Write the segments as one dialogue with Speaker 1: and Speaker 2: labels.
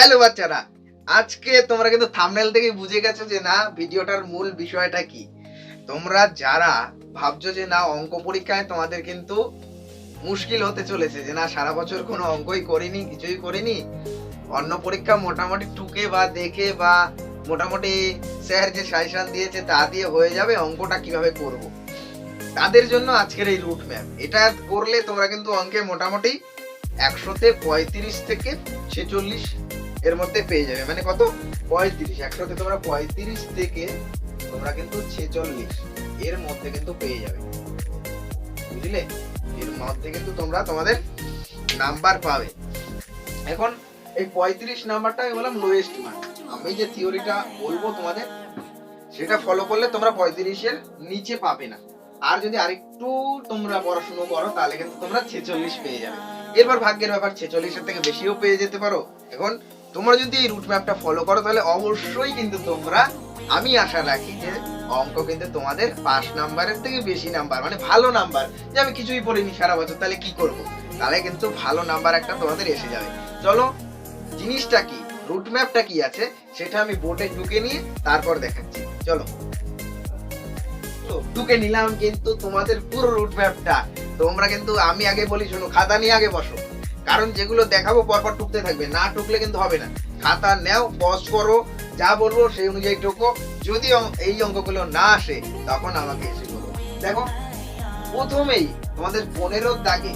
Speaker 1: Hello বাচ্চারা, আজকে তোমরা কিন্তু থাম্বনেল থেকে বুঝে গেছো যে না ভিডিওটার মূল বিষয়টা কি। তোমরা যারা ভাবছো যে না অঙ্ক পরীক্ষায় তোমাদের কিন্তু মুশকিল হতে চলেছে, যে না সারা বছর কোনো অঙ্কই করিনি, কিছুই করিনি, অন্য পরীক্ষা মোটামুটি টুকে বা দেখে বা মোটামুটি স্যার যে সাজেশন দিয়েছে তা দিয়ে হয়ে যাবে, অঙ্কটা কিভাবে করব, তাদের জন্য আজকের এই রুট ম্যাপ। এটা করলে তোমরা কিন্তু অঙ্কে মোটামুটি 100তে 35 থেকে 46 এর মধ্যে পেয়ে যাবে। মানে কত? 35। 100তে তোমরা 35 থেকে তোমরা কিন্তু 46 এর মধ্যে কিন্তু পেয়ে যাবে, বুঝলে? এর মধ্যে কিন্তু তোমরা তোমাদের নাম্বার পাবে। এখন এই 35 নাম্বারটা আমি বললাম লোয়েস্ট মার্ক। আমি যে থিওরিটা বলবো তোমাদের, সেটা ফলো করলে তোমরা 35 এর নিচে পাবে না। আর যদি আরেকটু তোমরা পড়াশোনা করো তাহলে কিন্তু তোমরা 46 পেয়ে যাবে। এরপর ভাগ্যের ব্যাপার, 46 এর থেকে বেশিও পেয়ে যেতে পারো। এখন তোমরা যদি এই রুট ম্যাপটা ফলো করো তাহলে অবশ্যই কিন্তু তোমরা, আমি আশা রাখি যে অঙ্ক কিন্তু তোমাদের 5 নাম্বারের থেকে বেশি নাম্বার, মানে ভালো নাম্বার, যে আমি কিছুই পড়িনি সারা বছর তাহলে কি করব, তাহলে কিন্তু ভালো নাম্বার একটা তোমাদের এসে যাবে। চলো জিনিসটা কি, রুট ম্যাপটা কি আছে সেটা আমি বোর্ডে ঢুকে নিয়ে তারপর দেখাচ্ছি। চলো ঢুকে নিলাম কিন্তু তোমাদের পুরো রুট ম্যাপটা। তোমরা কিন্তু, আমি আগে বলি শোনো, খাতা নিয়ে আগে বসো, কারণ যেগুলো দেখাবো পরপর টুকতে থাকবে, না টুকলে কিন্তু হবে না। খাতা নাও, পজ করো, যা বলবো সেই অনুযায়ী টোকো। যদি এই অঙ্কগুলো না আসে তখন আমাকে এসে বলো। দেখো প্রথমেই তোমাদের 15 দাগে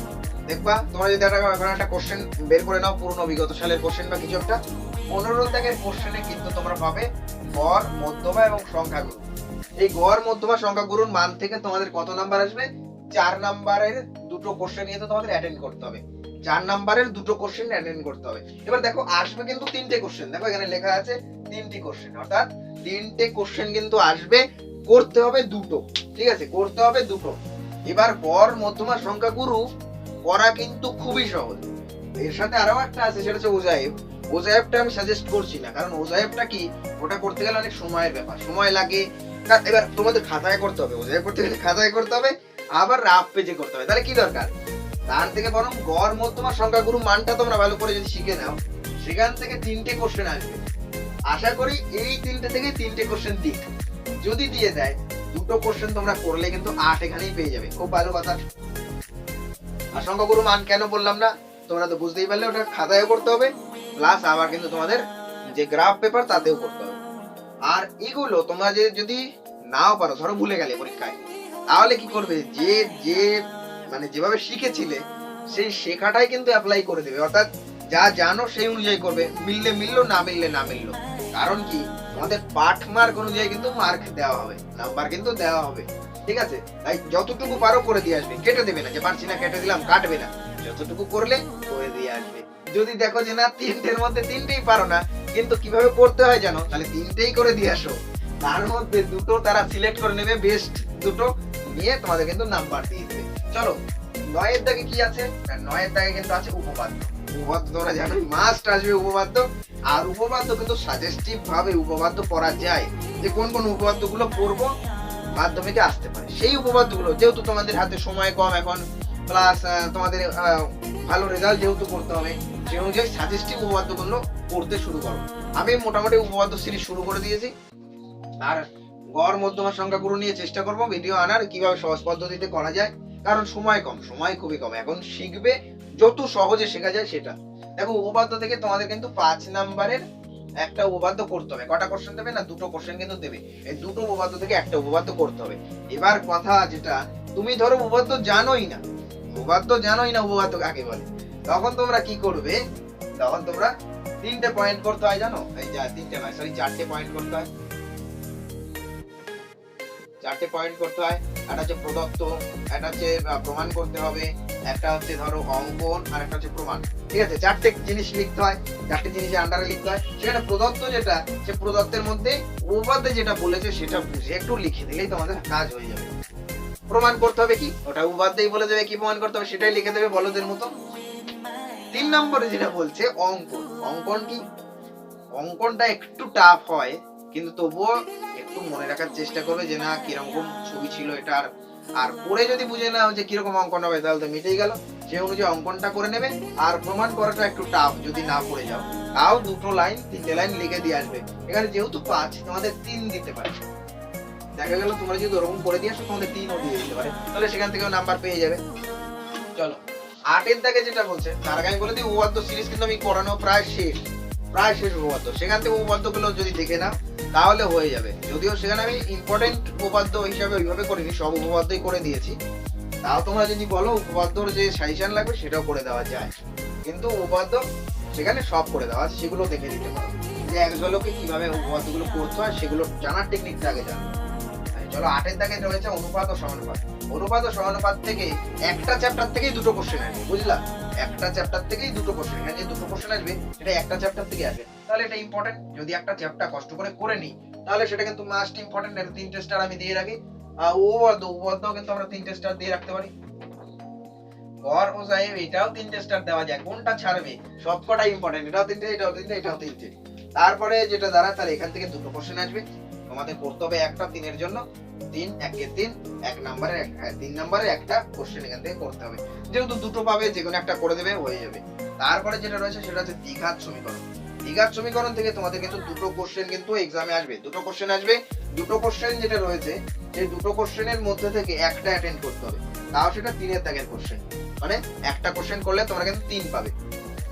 Speaker 1: দেখবা, তোমরা যদি একটা কোশ্চেন বের করে নাও, পুরনো বিগত সালের কোশ্চেন বা কিছু একটা, 15 দাগের কোশ্চেনে কিন্তু তোমরা পাবে গড়, মধ্যমা এবং সংখ্যাগুরু। এই গড়, মধ্যমা, সংখ্যাগুরুর মান থেকে তোমাদের কত নাম্বার আসবে? 4 নাম্বারের দুটো কোশ্চেন নিয়ে তো তোমাদের অ্যাটেন্ড করতে হবে। 4 নাম্বারের দুটো কোশ্চেন অ্যাটেন্ড করতে হবে। এবার দেখো আসবে কিন্তু 3টে কোশ্চেন, দেখো এখানে লেখা আছে 3টি কোশ্চেন, অর্থাৎ 3টে কোশ্চেন কিন্তু আসবে, করতে হবে দুটো। ঠিক আছে, করতে হবে দুটো। এবার গড়, মধ্যমা, সংখ্যাগুরু করা কিন্তু খুবই সহজ। এর সাথে আরো একটা আছে, সেটা হচ্ছে ওজাইব। ওজাইবটা আমি সাজেস্ট করছি না, কারণ ওজাইবটা কি, ওটা করতে গেলে অনেক সময়ের ব্যাপার, সময় লাগে। এবার তোমাদের খাতায় করতে হবে, ওজাইব করতে গেলে খাতায় করতে হবে, আবার রাফ পেজে করতে হবে। তাহলে কি দরকার, তার থেকে বরং গড়, মধ্যমা, সংখ্যাগুরু মানটা তোমরা ভালো করে যদি শিখে নাও, সেখান থেকে 3টে কোশ্চেন আসবে। আশা করি এই 3টে থেকে 3টে কোশ্চেন দিক, যদি দিয়ে দেয় দুটো কোশ্চেন তোমরা করলে কিন্তু 8 এখানেই পেয়ে যাবে। খুব ভালো কথা। আর সংখ্যাগুরু মান কেন বললাম না, তোমরা তো বুঝতেই পারলে, ওটা খাতায়ও করতে হবে, প্লাস আবার কিন্তু তোমাদের যে গ্রাফ পেপার তাতেও করতে হবে। আর এগুলো তোমরা যদি নাও পারো, ধরো ভুলে গেলে পরীক্ষায়, তাহলে কি করবে, যে যে মানে যেভাবে শিখেছিলে সেই শেখাটাই কিন্তু অ্যাপ্লাই করে দেবে, অর্থাৎ যা জানো সেই অনুযায়ী করবে, মিললে মিললো, না মিললে না মিললো। কারণ কি, তোমাদের পাঠ মার্ক অনুযায়ী কিন্তু মার্ক দেওয়া হবে, নাম্বার কিন্তু দেওয়া হবে। ঠিক আছে, তাই যতটুকু পারো করে দিয়ে আসবে, কেটে দেবে না, যে পারছি না কেটে দিলাম, কাটবে না, যতটুকু করলে করে দিয়ে আসবে। যদি দেখো যে না 3টের মধ্যে 3টেই পারো না, কিন্তু কিভাবে করতে হয় জানো, তাহলে 3টেই করে দিয়ে আসো, তার মধ্যে দুটো তারা সিলেক্ট করে নেবে, বেস্ট দুটো নিয়ে তোমাদের কিন্তু নাম্বার দিয়ে দেবে। চলো 9 দাগে কি আছে, 9 দাগে কিন্তু আছে উপপাদ্য। উপপাদ্য তোমরা জানো মাস্ট আসবে উপপাদ্য। আর উপপাদ্য কিন্তু সাজেস্টিভ ভাবে উপপাদ্য পড়া যায়, যে কোন কোন উপপাদ্য গুলো পড়বো মাধ্যমিকে আসতে পারে, সেই উপপাদ্য গুলো, যেহেতু তোমাদের হাতে সময় কম এখন, প্লাস তোমাদের ভালো রেজাল্ট যেহেতু করতে হবে, সেই অনুযায়ী সাজেস্টিভ উপপাদ্য গুলো পড়তে শুরু করো। আমি মোটামুটি উপপাদ্য সিরিজ শুরু করে দিয়েছি। আর গড়, মধ্যমা, সংখ্যাগুরু নিয়ে চেষ্টা করব ভিডিও আনার, কিভাবে সহজ পদ্ধতিতে করা যায়, কারণ সময় কম, সময় খুবই কম। এখন শিখবে যত সহজে শেখা যায় সেটা। দেখো উপপাদ্য থেকে তোমাদের কিন্তু 5 নাম্বারের একটা উপপাদ্য করতে হবে। কটা কোশ্চেন দেবে না, দুটো কোশ্চেন কিন্তু দেবে। এই দুটো উপপাদ্য থেকে একটা উপপাদ্য করতে হবে। এবার কথা যেটা, তুমি ধরো উপপাদ্য জানোই না, উপপাদ্য কাকে বলে, তখন তোমরা কি করবে, তখন তোমরা 3টে পয়েন্ট করতে হয়, জানো? এই যা 3টে নয়, সরি 4টে পয়েন্ট করতে হয়। 4টে পয়েন্ট করতে হয়। একটা হচ্ছে প্রদত্ত, একটা হচ্ছে প্রমাণ করতে হবে, একটা হচ্ছে ধরো অঙ্কন, আর একটা হচ্ছে প্রমাণ। ঠিক আছে, 4টে জিনিস লিখতে হয়, 4টে জিনিসের আন্ডারে লিখতে হয়। সেখানে প্রদত্ত যেটা, সে প্রদত্তের মধ্যে উপপাদ্যে যেটা বলেছে সেটা বুঝে একটু লিখে দিলেই তোমাদের কাজ হয়ে যাবে। প্রমাণ করতে হবে কি, ওটা উপপাদ্যেই বলে দেবে কি প্রমাণ করতে হবে, সেটাই লিখে দেবে বলদের মতো। 3 নম্বরে যেটা বলছে অঙ্কন। অঙ্কন কি, অঙ্কনটা একটু টাফ হয়, কিন্তু তবুও একটু মনে রাখার চেষ্টা করবে যে না কিরকম ছবি ছিল এটার। আর পরে যদি বুঝে নাও যে কিরকম অঙ্কন হবে তাহলে তো মিটেই গেল। সে অনুযায়ী অঙ্কনটা করে নেবে। আর প্রমাণ করাটা একটু টাফ যদি না পড়ে যাও, তাও 2 লাইন 3টে লাইন লিখে দিয়ে আসবে। এখানে যেহেতু 5 তোমাদের 3 দিতে পারে, দেখা গেল তোমরা যদি ওরকম করে দিয়ে আসো তোমাদের 3ও দিয়ে দিতে পারে, তাহলে সেখান থেকেও নাম্বার পেয়ে যাবে। চলো 8 দাগে যেটা বলছে তার আগে আমি বলে দিই, উপপাদ্য সিরিজ কিন্তু আমি পড়ানো প্রায় শেষ উপপাদ্য। সেখান থেকে উপপাদ্যগুলো যদি দেখে নাও তাহলে হয়ে যাবে। যদিও সেখানে আমি ইম্পর্টেন্ট উপপাদ্য হিসাবে ওইভাবে করিনি, সব উপপাদ্যই করে দিয়েছি। তাও তোমরা যদি বলো উপপাদ্যর যে সাজেশন লাগবে সেটাও করে দেওয়া যায়, কিন্তু উপপাদ্য সেখানে সব করে দেওয়া আছে, সেগুলো দেখে নিতে পারো যে এক ঝলকে কিভাবে উপপাদ্যগুলো করতে হয় সেগুলো জানার টেকনিকটা আগে জানো। চলো 8 দাগে রয়েছে অনুপাত ও সমানুপাত। অনুপাত ও সমানুপাত থেকে একটা চ্যাপ্টার থেকেই 2টো কোশ্চেন আসবে, বুঝলা? একটা চ্যাপ্টার থেকেই 2টো কোশ্চেন, এখানে যে 2টো কোশ্চেন আসবে এটা একটা চ্যাপ্টার থেকে আসবে, তাহলে এটা ইম্পর্টেন্ট। যদি একটা চ্যাপ্টার কষ্ট করে নিই তাহলে সেটা কিন্তু মাস্ট ইম্পর্টেন্ট। এর 3টে স্টার আমি দিয়ে রাখি। উপপাদ্যও কিন্তু আমরা 3টে স্টার দিয়ে রাখতে পারি। গড় ও সাহেব এটাও 3টে স্টার দেওয়া যায়, কোনটা ছাড়বে? সবকটাই ইম্পর্টেন্ট, এটাও 3টে, এটাও 3টে, এটাও 3টে। তারপরে যেটা দাঁড়ায় তাহলে এখান থেকে 2টো কোশ্চেন আসবে, তোমাদের করতে হবে একটা 3 এর জন্য 3 1 3 1 নম্বরে 3 নম্বরে একটা কোশ্চেন এখান থেকে করতে হবে। যেহেতু 2টো পাবে যে কোনো একটা করে দেবে, হয়ে যাবে। তারপরে যেটা রয়েছে সেটা হচ্ছে দ্বিঘাত সমীকরণ। দ্বিঘাত সমীকরণ থেকে তোমাদের কিন্তু 2টো কোশ্চেন কিন্তু এক্সামে আসবে, 2টো কোশ্চেন আসবে। 2টো কোশ্চেন যেটা রয়েছে সেই 2টো কোশ্চেনের মধ্যে থেকে একটা অ্যাটেন্ড করতে হবে, তাও সেটা 3 দাগের কোশ্চেন, মানে একটা কোশ্চেন করলে তোমরা কিন্তু 3 পাবে।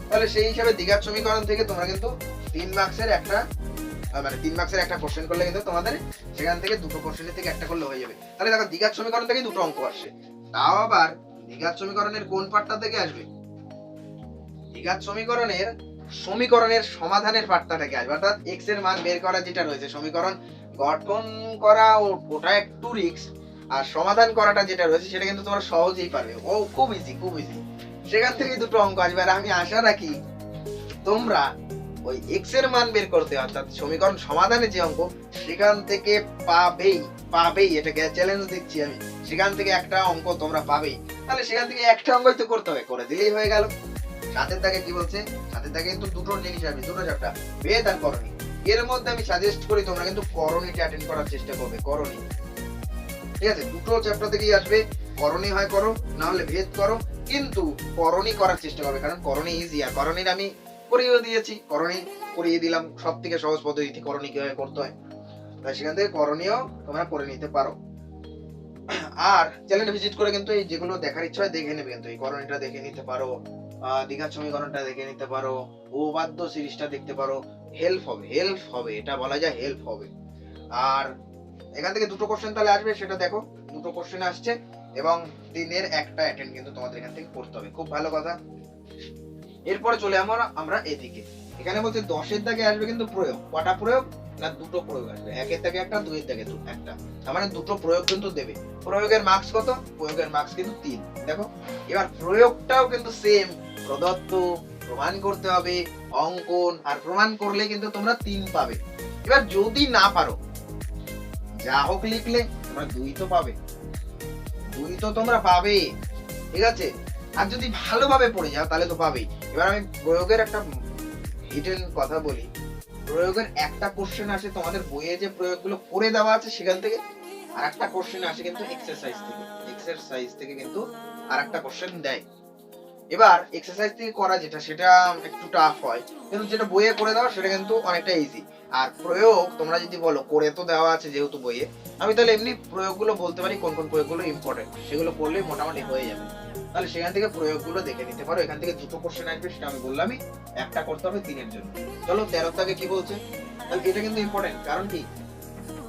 Speaker 1: তাহলে সেই হিসাবে দ্বিঘাত সমীকরণ থেকে তোমরা কিন্তু 3 মার্কসের একটা, মানে 3 মার্কসের একটা কোশ্চেন করলে কিন্তু তোমাদের সেখান থেকে 2টো কোশ্চেনের থেকে একটা করলে হয়ে যাবে। তাহলে দেখো দ্বিঘাত সমীকরণ থেকে 2টো অঙ্ক আসছে। তাও আবার দ্বিঘাত সমীকরণের কোন পার্টটা থেকে আসবে? দ্বিঘাত সমীকরণের সমাধানের পার্টটা থেকে আসবে, অর্থাৎ x এর মান বের করা যেটা রয়েছে, সমীকরণ গঠন করা ওটা একটু রিস্ক, আর সমাধান করাটা যেটা রয়েছে সেটা কিন্তু তোমরা সহজেই পারবে। ও খুব ইজি, খুব ইজি। সেখান থেকে 2টো অঙ্ক আসবে। আর আমি আশা রাখি তোমরা ওই x এর মান বের করতে, অর্থাৎ সমীকরণ সমাধানের যে অঙ্ক সেখান থেকে পাবেই, এটাকে চ্যালেঞ্জ দিচ্ছি আমি, সেখান থেকে একটা অঙ্ক তোমরা পাবেই। তাহলে সেখান থেকে একটা অঙ্কই তো করতে হবে, করে দিলেই হয়ে গেল। 7 দাগে কি বলছে? 7 দাগে কিন্তু 2টো জিনিস আসবে, 2টো চ্যাপ্টার, ভেদ আর করণী। এর মধ্যে আমি সাজেস্ট করি তোমরা কিন্তু করণীটা অ্যাটেন্ড করার চেষ্টা করবে, করণী, ঠিক আছে? 2টো চ্যাপ্টার থেকেই আসবে, করণী হয় করো, না হলে ভেদ করো, কিন্তু করণী করার চেষ্টা করবে, কারণ করণী ইজি। আর করণীর আমি করিয়ে দিয়েছি, করণী করিয়ে দিলাম, সব থেকে সহজ পদ্ধতিতে করণী কিভাবে করতে হয়, তাই সেখান থেকে করণীয় তোমরা করে নিতে পারো। আর চ্যানেল ভিজিট করে কিন্তু এই যেগুলো দেখার ইচ্ছা হয় দেখে নেবে, কিন্তু এই করণীটা দেখে নিতে পারো, দ্বিঘাত সমীকরণটা দেখে নিতে পারো, উপপাদ্য সিরিজটা দেখতে পারো, হেল্প হবে, এটা বলা যায় হেল্প হবে। আর এখান থেকে 2টো কোশ্চেন তাহলে আসবে, সেটা দেখো 2টো কোশ্চেন আসছে এবং 3 এর একটা অ্যাটেন্ড কিন্তু তোমাদের এখান থেকে করতে হবে, খুব ভালো কথা। এরপরে চলে আমরা এদিকে, এখানে বলছে 10 দাগে আসবে কিন্তু প্রয়োগ। কটা প্রয়োগ? না 2টো প্রয়োগ আসবে, 1 দাগে একটা, 2 দাগে একটা, তার মানে 2টো প্রয়োগ কিন্তু দেবে। প্রয়োগের মার্কস কত? প্রয়োগের মার্কস কিন্তু 3। দেখো এবার প্রয়োগটাও কিন্তু সেম, প্রদত্ত, প্রমাণ করতে হবে, অঙ্কন, আর প্রমাণ করলে কিন্তু তোমরা 3 পাবে। এবার যদি না পারো, যা হোক লিখলে তোমরা 2 তো পাবে, 2 তো তোমরা পাবে, ঠিক আছে? আর যদি ভালোভাবে পড়ে যাও তাহলে তো পাবেই। এবার আমি প্রয়োগের একটা হিডেন কথা বলি, প্রয়োগের একটা কোশ্চেন আসে তোমাদের বইয়ে যে প্রয়োগগুলো করে দেওয়া আছে সেখান থেকে, আর একটা কোশ্চেন আসে কিন্তু এক্সারসাইজ থেকে কিন্তু আর একটা কোশ্চেন দেয়। এবার এক্সারসাইজ থেকে করা যেটা সেটা একটু টাফ হয়, কিন্তু যেটা বইয়ে করে দেওয়া সেটা কিন্তু অনেকটা ইজি। আর প্রয়োগ তোমরা যদি বলো করে তো দেওয়া আছে যেহেতু বইয়ে, আমি তাহলে এমনি প্রয়োগগুলো বলতে পারি কোন কোন প্রয়োগগুলো ইম্পর্টেন্ট, সেগুলো করলেই মোটামুটি হয়ে যাবে। তাহলে সেখান থেকে প্রয়োগগুলো দেখে নিতে পারো। এখান থেকে 2টো কোশ্চেন আসবে, সেটা আমি বললামই, একটা করতে হবে 3 এর জন্য। চলো 13 দাগে কি বলছে? তাহলে এটা কিন্তু ইম্পর্টেন্ট, কারণ কি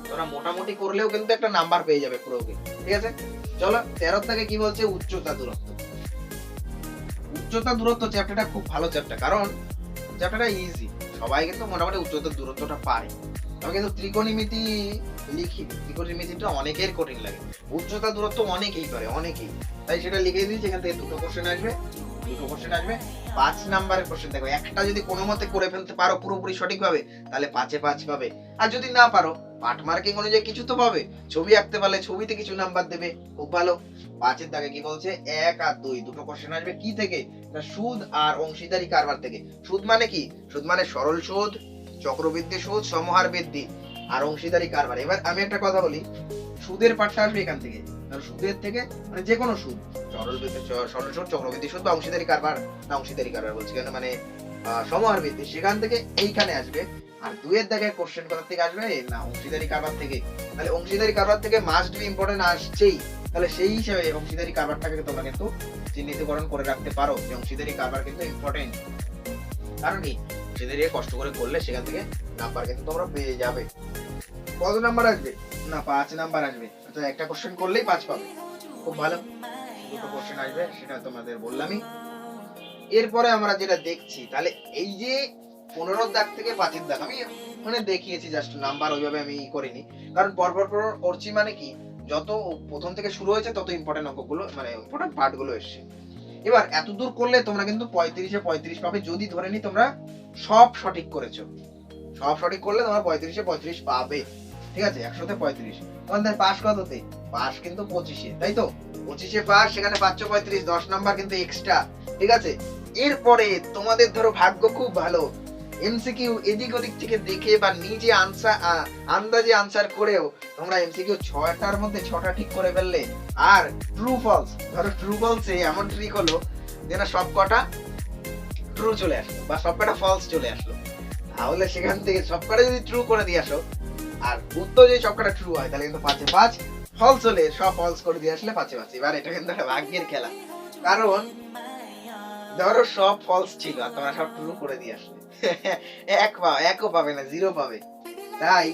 Speaker 1: তোমরা মোটামুটি করলেও কিন্তু একটা নাম্বার পেয়ে যাবে প্রয়োগে, ঠিক আছে? চলো 13 দাগে কি বলছে? উচ্চতা দূরত্ব। উচ্চতা দূরত্ব চ্যাপ্টারটা খুব ভালো চ্যাপ্টার, কারণ চ্যাপ্টারটা ইজি, সবাই কিন্তু মোটামুটি উচ্চতা দূরত্বটা পারে। আমি কিন্তু ত্রিকোণমিতি লিখি, ত্রিকোণমিতিটা অনেকের কঠিন লাগে, উচ্চতা দূরত্ব অনেকেই পারে, অনেকেই, তাই সেটা লিখে দিয়েছি। এখান থেকে 2টো কোশ্চেন আসবে, 5 নাম্বারের কোশ্চেন। দেখো একটা যদি কোনো মতে করে ফেলতে পারো পুরোপুরি সঠিকভাবে, তাহলে 5-এ 5 পাবে। আর যদি না পারো, পার্ট মার্কিং অনুযায়ী কিছু তো পাবে, ছবি আঁকতে পারলে ছবিতে কিছু নাম্বার দেবে, খুব ভালো। 5 দাগে কি বলছে? 1 আর 2 দুটো কোশ্চেন আসবে কি থেকে? না সুদ আর অংশীদারি কারবার থেকে। সুদ মানে কি? সুদ মানে সরল সুদ, চক্রবৃদ্ধি সুদ, সমহার বৃদ্ধি, আর অংশীদারি কারবার। এবার আমি একটা কথা বলি, সুদের পার্টটা আসবে এখান থেকে, সুদের থেকে মানে যে কোনো সুদ, সরল সুদ, চক্রবৃদ্ধি সুদ বা অংশীদারি কারবার, না অংশীদারি কারবার বলছি কেন, মানে সমহার ভিত্তি, সেখান থেকে এইখানে আসবে। আর 2 এর দাগে কোশ্চেন কোথা থেকে আসবে, না অংশীদারি কারবার থেকে। তাহলে অংশীদারি কারবার থেকে মাস্ট বি ইম্পর্টেন্ট আসছেই। তাহলে সেই হিসেবে অংশীদারি কারবারটাকে তোমরা কিন্তু চিহ্নিতকরণ করে রাখতে পারো যে অংশীদারি কারবার কিন্তু ইম্পর্টেন্ট। কারণ কি, অংশীদারি কষ্ট করে করলে সেখান থেকে নাম্বার কিন্তু তোমরা পেয়ে যাবে। কত নাম্বার আসবে, না 5 নাম্বার আসবে। অর্থাৎ একটা কোশ্চেন করলেই 5 পাবে। খুব ভালো, দুটো কোশ্চেন আসবে সেটা তোমাদের বললামই। এরপরে আমরা যেটা দেখছি, তাহলে এই যে 15 দাগ থেকে 5 দাগ আমি মানে দেখিয়েছি, জাস্ট নাম্বার ওইভাবে আমি করিনি, কারণ পরপর করছি। মানে কি, যত প্রথম থেকে শুরু হয়েছে তত ইম্পর্টেন্ট অঙ্কগুলো মানে ইম্পর্টেন্ট পার্টগুলো এসছে। এবার এত দূর করলে তোমরা কিন্তু 35-এ 35 পাবে, যদি ধরে নি তোমরা সব সঠিক করেছো। সব সঠিক করলে তোমরা 35-এ 35 পাবে। ঠিক আছে, 100-তে 35। তোমাদের পাস কততে, পাস কিন্তু 25-এ, তাই তো 25-এ পাস, সেখানে পাচ্ছ 35, 10 নাম্বার কিন্তু এক্সট্রা। ঠিক আছে, এরপরে তোমাদের ধরো ভাগ্য খুব ভালো, এমসিকিউ এদিক ওদিক থেকে দেখে বা নিজে আন্দাজে আনসার করেও তোমরা এমসিকিউ 6টার মধ্যে 6টা ঠিক করে ফেললে। আর ট্রু ফলস, ধরো ট্রু ফলসে এমন ট্রিক হলো যে না সবকটা ট্রু চলে আসলো বা সবকটা ফলস চলে আসলো, তাহলে সেখান থেকে সবকটা যদি ট্রু করে দিয়ে আসো আর উত্তর যদি সবকটা ট্রু হয়, তাহলে কিন্তু 5-এ 5, ফলস হলে সব ফলস করে দিয়ে আসলে 5-এ 5। এবার এটা কিন্তু একটা ভাগ্যের খেলা, কারণ ধরো সব ফলস ছিল আর তোমরা সব ট্রু করে দিয়ে আসলে একও পাবে না, 0 পাবে। তাই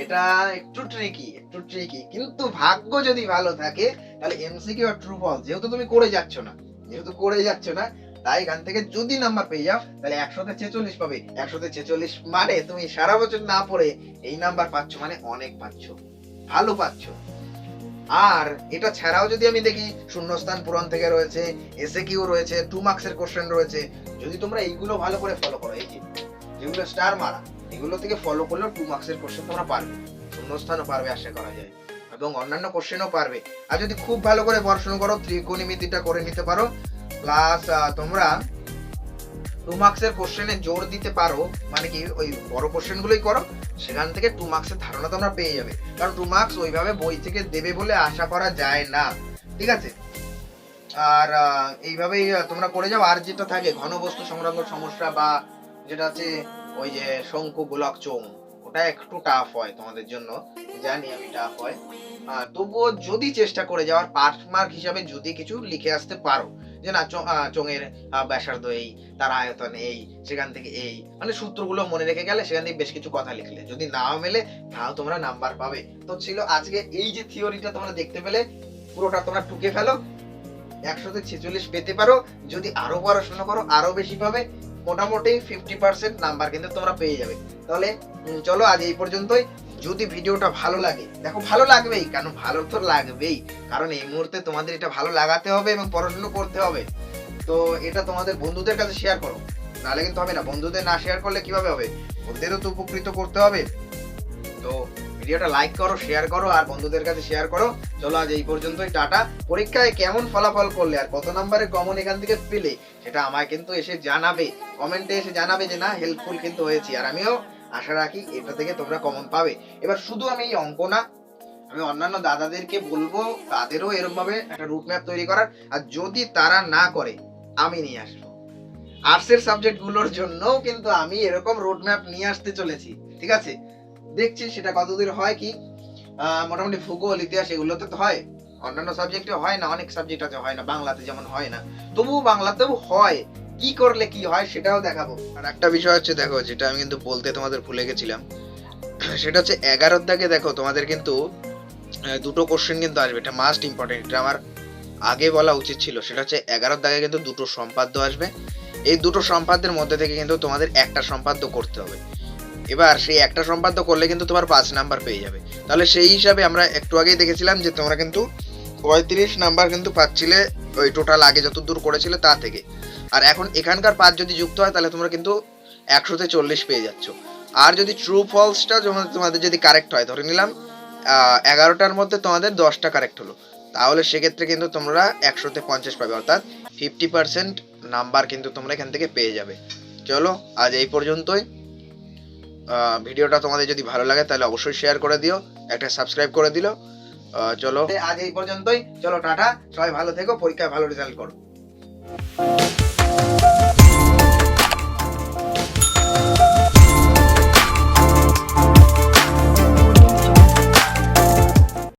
Speaker 1: এটা একটু ট্রিকি, কিন্তু ভাগ্য যদি ভালো থাকে তাহলে এমসিকিউ আর ট্রু ফলস যেহেতু তুমি করে যাচ্ছ না, তাই এখান থেকে যদি নাম্বার পেয়ে যাও তাহলে 100-তে 46 পাবে। 100-তে 46 মানে তুমি সারা বছর না পড়ে এই নাম্বার পাচ্ছ, মানে অনেক পাচ্ছ, ভালো পাচ্ছ। আর এটা ছাড়াও যদি আমি দেখি, শূন্যস্থান পূরণ থেকে রয়েছে, এসএ কিউ রয়েছে, 2 মার্কসের কোশ্চেন রয়েছে। যদি তোমরা এইগুলো ভালো করে ফলো করো, এই যেগুলো স্টার মারা, এগুলো থেকে ফলো করলেও 2 মার্কসের কোশ্চেন তোমরা পারবে, শূন্যস্থানও পারবে আশা করা যায়, এবং অন্যান্য কোশ্চেনও পারবে। আর যদি খুব ভালো করে পড়াশোনা করো, ত্রিকোণমিতিটা করে নিতে পারো, প্লাস তোমরা 2 মার্কসের কোশ্চেনে জোর দিতে পারো, মানে কি ওই বড় কোশ্চেন গুলোই করো, সেখান থেকে 2 মার্কসের ধারণা তোমরা পেয়ে যাবে। কারণ 2 মার্কস ওইভাবে বই থেকে দেবে বলে আশা করা যায় না। ঠিক আছে, আর এইভাবেই তোমরা করে যাও। আর যেটা থাকে ঘনবস্তু সংক্রান্ত সমস্যা বা যেটা আছে ওই যে শঙ্কু গোলক চোঙ, ওটা একটু টাফ হয় তোমাদের জন্য, জানি আমি টাফ হয়। তবুও যদি চেষ্টা করে যাওয়ার 5 মার্ক হিসাবে যদি কিছু লিখে আসতে পারো, যে না চোঙের ব্যাসার্ধ এই, তার আয়তন এই, সেখান থেকে এই, মানে সূত্রগুলো মনে রেখে গেলে সেখান থেকে বেশ কিছু কথা লিখলে, যদি নাও মেলে তাও তোমরা নাম্বার পাবে। তো ছিল আজকে এই যে থিওরিটা তোমরা দেখতে পেলে, পুরোটা তোমরা টুকে ফেলো, 100-তে 46 পেতে পারো। যদি আরো পড়াশোনা করো আরো বেশি পাবে, মোটামুটি 50% নাম্বার কিন্তু তোমরা পেয়ে যাবে। তাহলে চলো আজ এই পর্যন্তই। যদি ভিডিওটা ভালো লাগে, দেখো ভালো লাগবেই, কারণ ভালো তো লাগবেই, কারণ এই মুহূর্তে তোমাদের এটা ভালো লাগাতে হবে এবং পড়াশোনা করতে হবে। তো এটা তোমাদের বন্ধুদের কাছে শেয়ার করো, নাহলে কিন্তু হবে না। বন্ধুদের না শেয়ার করলে কিভাবে হবে, ওদেরও তো উপকৃত করতে হবে। তো ভিডিওটা লাইক করো, শেয়ার করো আর বন্ধুদের কাছে শেয়ার করো। চলো আজ এই পর্যন্তই, টাটা। পরীক্ষায় কেমন ফলাফল করলে আর কত নম্বরে কমন এখান থেকে পেলে সেটা আমায় কিন্তু এসে জানাবে, কমেন্টে এসে জানাবে যে না হেল্পফুল কিন্তু হয়েছি, আর আমিও আশা রাখি এটা থেকে তোমরা কমন পাবে। এবার শুধু আমি এই অঙ্ক না, আমি অন্যান্য দাদাদেরকে বলবো তাদেরও এরকম ভাবে একটা রুট ম্যাপ তৈরি করার, আর যদি তারা না করে আমি নিয়ে আসবো। আর্টসের সাবজেক্ট গুলোর জন্যও কিন্তু আমি এরকম রুট ম্যাপ নিয়ে আসতে চলেছি। ঠিক আছে, দেখছি সেটা কতদূর হয়। কি মোটামুটি ভূগোল, ইতিহাস এগুলোতে তো হয়, অন্যান্য সাবজেক্টে হয় না, অনেক সাবজেক্ট আছে হয় না, বাংলাতে যেমন হয় না, তবুও বাংলাতেও হয়। কি করলে কি হয় সেটাও দেখাবো। আর একটা বিষয় হচ্ছে, দেখো যেটা আমি কিন্তু বলতে তোমাদের ভুলে গেছিলাম, সেটা হচ্ছে 11 দাগে দেখো তোমাদের কিন্তু দুটো কোশ্চেন কিন্তু আসবে, এটা মাস্ট ইম্পর্টেন্ট, এটা আমার আগে বলা উচিত ছিল। সেটা হচ্ছে 11 দাগে কিন্তু দুটো সম্পাদ্য আসবে, এই দুটো সম্পাদ্যের মধ্যে থেকে কিন্তু তোমাদের একটা সম্পাদ্য করতে হবে। এবার সেই একটা সম্পাদ্য করলে কিন্তু তোমার 5 নাম্বার পেয়ে যাবে। তাহলে সেই হিসাবে আমরা একটু আগেই দেখেছিলাম যে তোমরা কিন্তু 35 নাম্বার কিন্তু পাচ্ছিলে ওই টোটাল আগে যত দূর করেছিলে তা থেকে। আর এখন এখানকার 5 যদি যুক্ত হয় তাহলে তোমরা কিন্তু 100-তে 40 পেয়ে যাচ্ছ। আর যদি ট্রু ফলসটা তোমাদের যদি কারেক্ট হয়, ধরে নিলাম 11টার মধ্যে তোমাদের 10টা কারেক্ট হলো, তাহলে সেক্ষেত্রে কিন্তু তোমরা 100-তে 50 পাবে, অর্থাৎ 50% নাম্বার কিন্তু তোমরা এখান থেকে পেয়ে যাবে। চলো আজ এই পর্যন্তই। ভিডিওটা তোমাদের যদি ভালো লাগে তাহলে অবশ্যই শেয়ার করে দিও, একটা সাবস্ক্রাইব করে দিও, চলো আজ এই পর্যন্তই, চলো টাটা, সবাই ভালো থেকো, পরীক্ষায় ভালো রেজাল্ট করো।